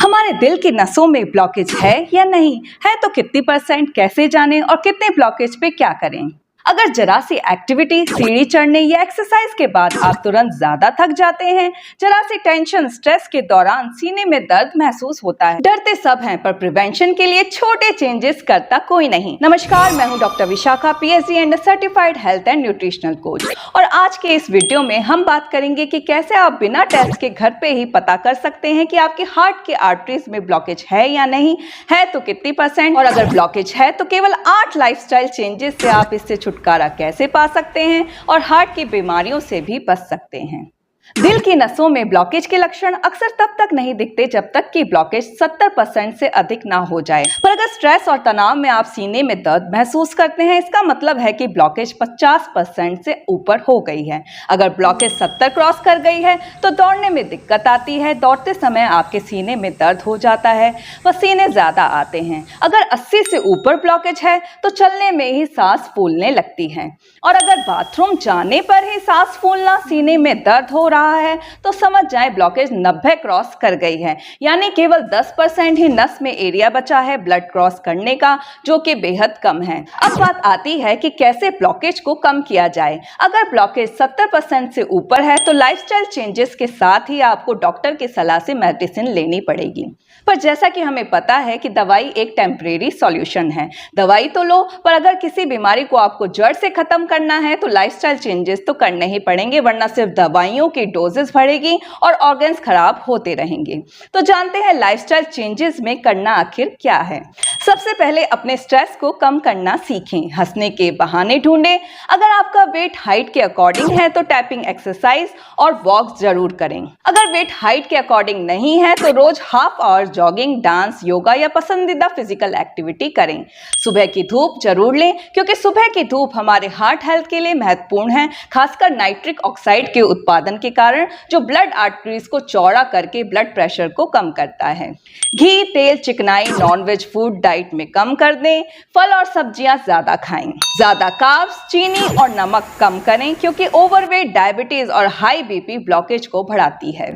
हमारे दिल की नसों में ब्लॉकेज है या नहीं है, तो कितनी %, कैसे जानें और कितने ब्लॉकेज पे क्या करें। अगर जरा सी एक्टिविटी, सीढ़ी चढ़ने या एक्सरसाइज के बाद आप तुरंत ज्यादा थक जाते हैं, जरा सी टेंशन, स्ट्रेस के दौरान सीने में दर्द महसूस होता है, डरते सब हैं पर प्रिवेंशन के लिए छोटे चेंजेस करता कोई नहीं। नमस्कार, मैं हूं doctor Vishakha, PhD and certified health and nutritional coach. और आज के इस वीडियो में हम बात करेंगे कि कैसे आप बिना टेस्ट के घर पे ही पता कर सकते हैं कि आपके हार्ट के आर्टरीज में ब्लॉकेज है या नहीं है, तो कितनी %, और अगर ब्लॉकेज है तो केवल 8 लाइफस्टाइल चेंजेस से आप इससे छुटकारा कैसे पा सकते हैं और हार्ट की बीमारियों से भी बच सकते हैं। दिल की नसों में ब्लॉकेज के लक्षण अक्सर तब तक नहीं दिखते जब तक कि ब्लॉकेज 70% से अधिक ना हो जाए। पर अगर स्ट्रेस और तनाव में आप सीने में दर्द महसूस करते हैं, इसका मतलब है कि ब्लॉकेज 50% से ऊपर हो गई है। अगर ब्लॉकेज 70 क्रॉस कर गई है तो दौड़ने में दिक्कत आती है, दौड़ते समय आपके सीने में दर्द हो जाता है, पसीने ज्यादा आते हैं। अगर 80 से ऊपर ब्लॉकेज है तो चलने में ही सांस फूलने लगती है, और अगर बाथरूम जाने पर ही सांस फूलना, सीने में दर्द हो रहा है, तो समझ जाएं ब्लॉकेज 90 क्रॉस कर गई है। यानी केवल 10% ही नस में एरिया बचा है ब्लड क्रॉस करने का, जो कि बेहद कम है। अब बात आती है कि कैसे ब्लॉकेज को कम किया जाए। अगर ब्लॉकेज 70% से ऊपर है तो लाइफस्टाइल चेंजेस के साथ ही आपको डॉक्टर की सलाह से मेडिसिन लेनी पड़ेगी। पर जैसा कि हमें पता है कि दवाई एक टेम्परेरी सॉल्यूशन है, दवाई तो लो, पर अगर किसी बीमारी को आपको जड़ से खत्म करना है तो लाइफस्टाइल चेंजेस तो करने ही पड़ेंगे, वरना सिर्फ दवाइयों की डोजेस बढ़ेगी और ऑर्गन्स खराब होते रहेंगे। तो जानते हैं लाइफस्टाइल चेंजेस में करना आखिर क्या है। सबसे पहले अपने स्ट्रेस को कम करना सीखें, हंसने के बहाने ढूंढें। अगर आपका वेट हाइट के अकॉर्डिंग है तो टैपिंग एक्सरसाइज और वॉक जरूर करें। अगर वेट हाइट के अकॉर्डिंग नहीं है तो रोज half hour jogging, dance, yoga या पसंदीदा फिजिकल एक्टिविटी करें। सुबह की धूप जरूर लें, क्योंकि सुबह की धूप हमारे हार्ट हेल्थ के लिए महत्वपूर्ण है, खासकर नाइट्रिक ऑक्साइड के उत्पादन के कारण, जो ब्लड आर्टरीज को चौड़ा करके ब्लड प्रेशर को कम करता है। घी, तेल, चिकनाई, नॉनवेज फूड डाइट में कम कर दें। फल और सब्जियां ज्यादा खाएं। ज्यादा कार्ब्स, चीनी और नमक कम करें, क्योंकि ओवरवेट, डायबिटीज और हाई बीपी ब्लॉकेज को बढ़ाती है।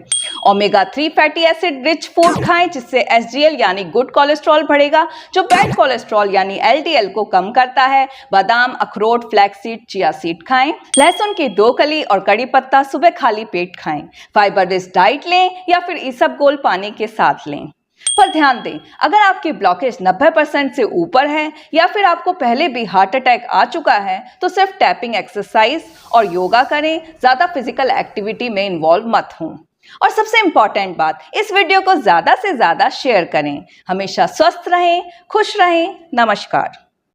Omega 3 fatty acid rich food खाएं, जिससे HDL यानी गुड कोलेस्ट्रॉल बढ़ेगा, जो बैड कोलेस्ट्रॉल यानी LDL को कम करता है। बादाम, अखरोट, फ्लैक्सीड, चिया सीड खाएं। लहसुन की 2 कली और कड़ी पत्ता सुबह खाली पेट खाएं। फाइबर रिच डाइट लें या फिर इसबगोल पानी के साथ लें। पर ध्यान दें, अगर आपकी ब्लॉकेज 90% से ऊपर है या फिर आपको पहले भी हार्ट अटैक आ चुका है, तो सिर्फ टैपिंग एक्सरसाइज और योगा करें, ज्यादा फिजिकल एक्टिविटी में इन्वॉल्व मत हों। और सबसे इंपॉर्टेंट बात, इस वीडियो को ज्यादा से ज्यादा शेयर करें। हमेशा स्वस्थ रहें, खुश रहें। नमस्कार।